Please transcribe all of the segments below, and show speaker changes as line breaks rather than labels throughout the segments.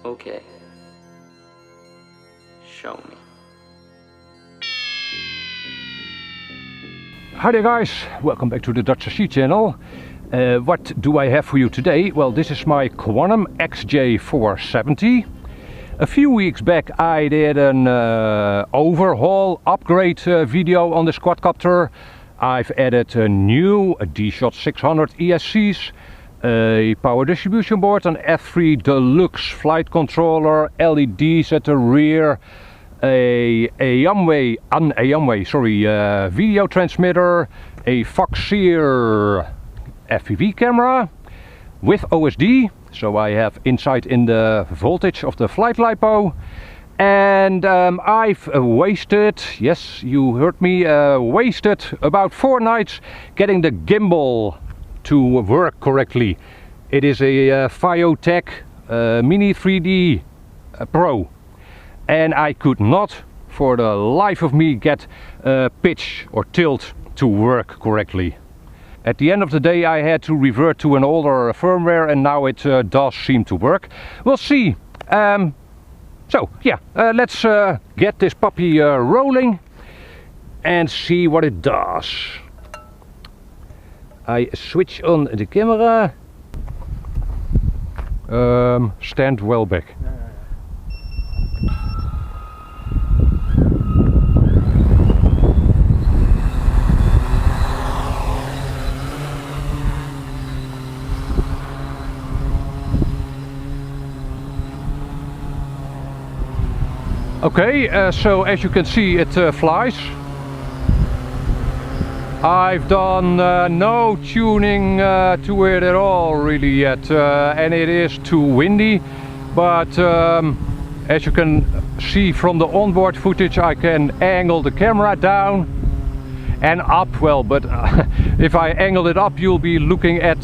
Okay. Show me.
Hi there guys, welcome back to the Dutch SC channel. What do I have for you today? Well, this is my Quanum XJ470. A few weeks back I did an overhaul upgrade video on this quadcopter. I've added a new D-Shot 600 ESCs, a power distribution board, an F3 Deluxe flight controller, LEDs at the rear, a video transmitter, a Foxeer FPV camera with OSD, so I have insight in the voltage of the flight LiPo. And I've wasted, yes, you heard me, wasted about 4 nights getting the gimbal to work correctly. It is a Feiyu Tech Mini 3D Pro, and I could not for the life of me get pitch or tilt to work correctly. At the end of the day I had to revert to an older firmware, and now it does seem to work. We'll see. So yeah, let's get this puppy rolling and see what it does. I switch on the camera. Stand well back. Okay, so as you can see, it flies. I've done no tuning to it at all really yet, and it is too windy, but as you can see from the onboard footage, I can angle the camera down and up. Well, but if I angle it up, you'll be looking at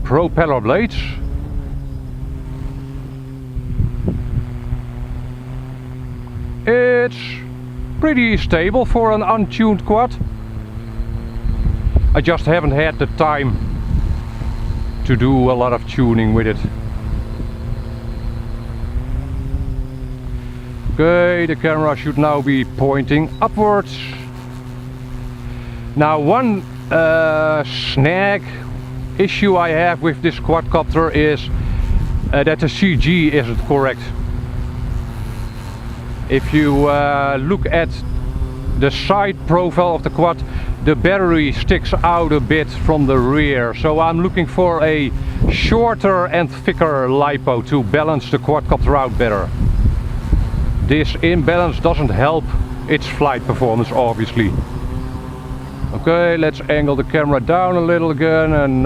propeller blades. It's pretty stable for an untuned quad. I just haven't had the time to do a lot of tuning with it. Okay, the camera should now be pointing upwards. Now, one snag issue I have with this quadcopter is that the CG isn't correct. If you look at the side profile of the quad, the battery sticks out a bit from the rear, so I'm looking for a shorter and thicker LiPo to balance the quadcopter out better. This imbalance doesn't help its flight performance, obviously. Okay, let's angle the camera down a little again, and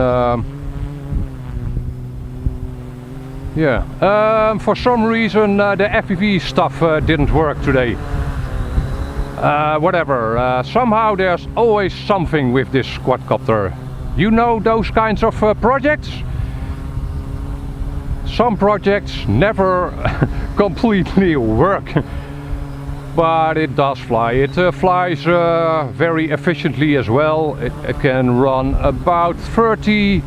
yeah, for some reason the FPV stuff didn't work today. Whatever, somehow there's always something with this quadcopter. You know those kinds of projects? Some projects never completely work, but it does fly. It flies very efficiently as well. It can run about 30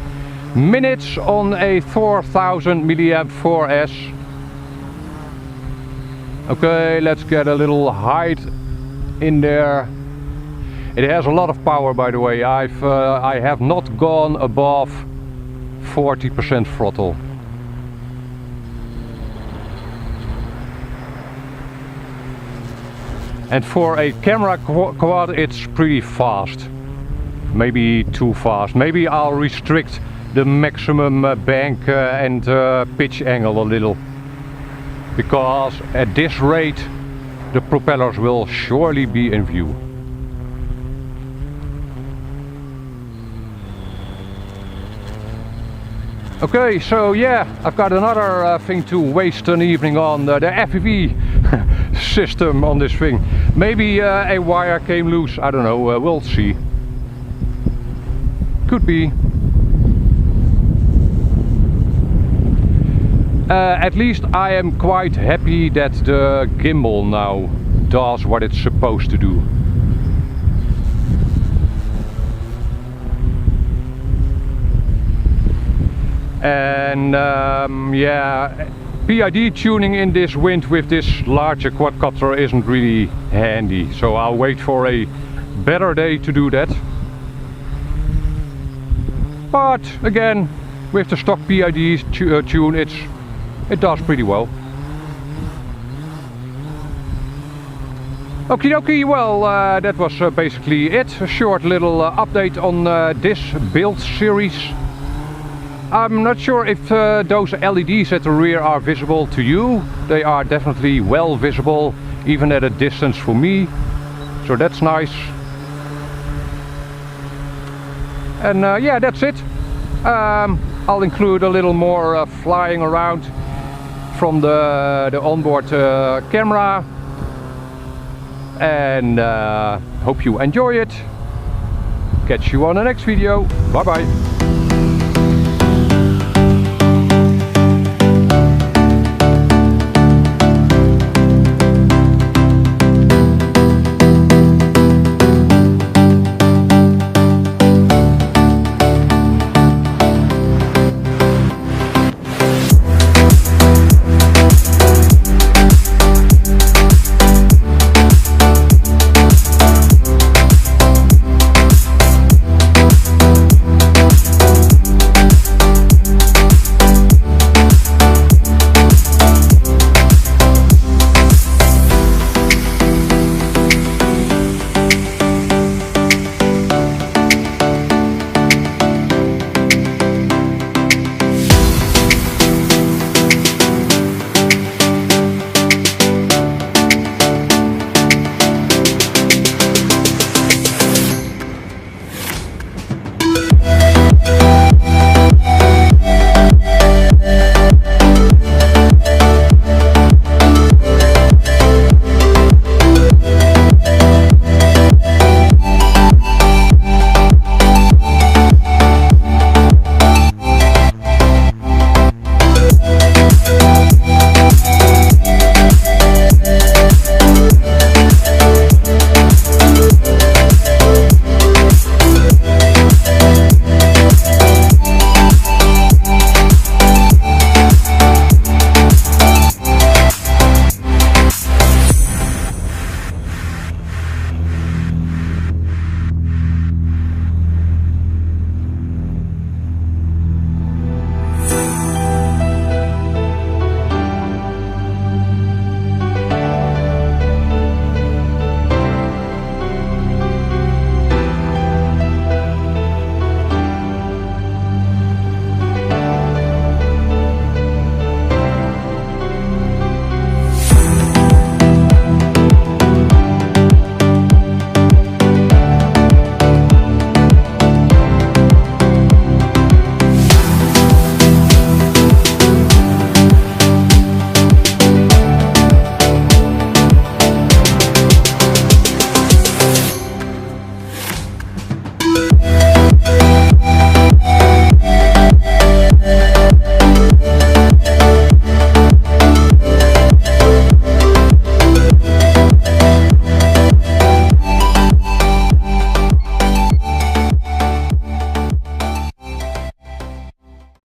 minutes on a 4000 milliamp 4S. Okay, let's get a little height in there. It has a lot of power, by the way. I have not gone above 40% throttle. And for a camera quad it's pretty fast. Maybe too fast. Maybe I'll restrict the maximum bank and pitch angle a little, because at this rate the propellers will surely be in view. Okay, so yeah, I've got another thing to waste an evening on, the FPV system on this thing. Maybe a wire came loose, I don't know, we'll see. Could be. At least I am quite happy that the gimbal now does what it's supposed to do. And yeah, PID tuning in this wind with this larger quadcopter isn't really handy, so I'll wait for a better day to do that. But again, with the stock PID tune, it does pretty well. Okie dokie, well that was basically it. A short little update on this build series. I'm not sure if those LEDs at the rear are visible to you. They are definitely well visible, even at a distance for me. So that's nice. And yeah, that's it. I'll include a little more flying around from the onboard camera. And hope you enjoy it. Catch you on the next video. Bye bye.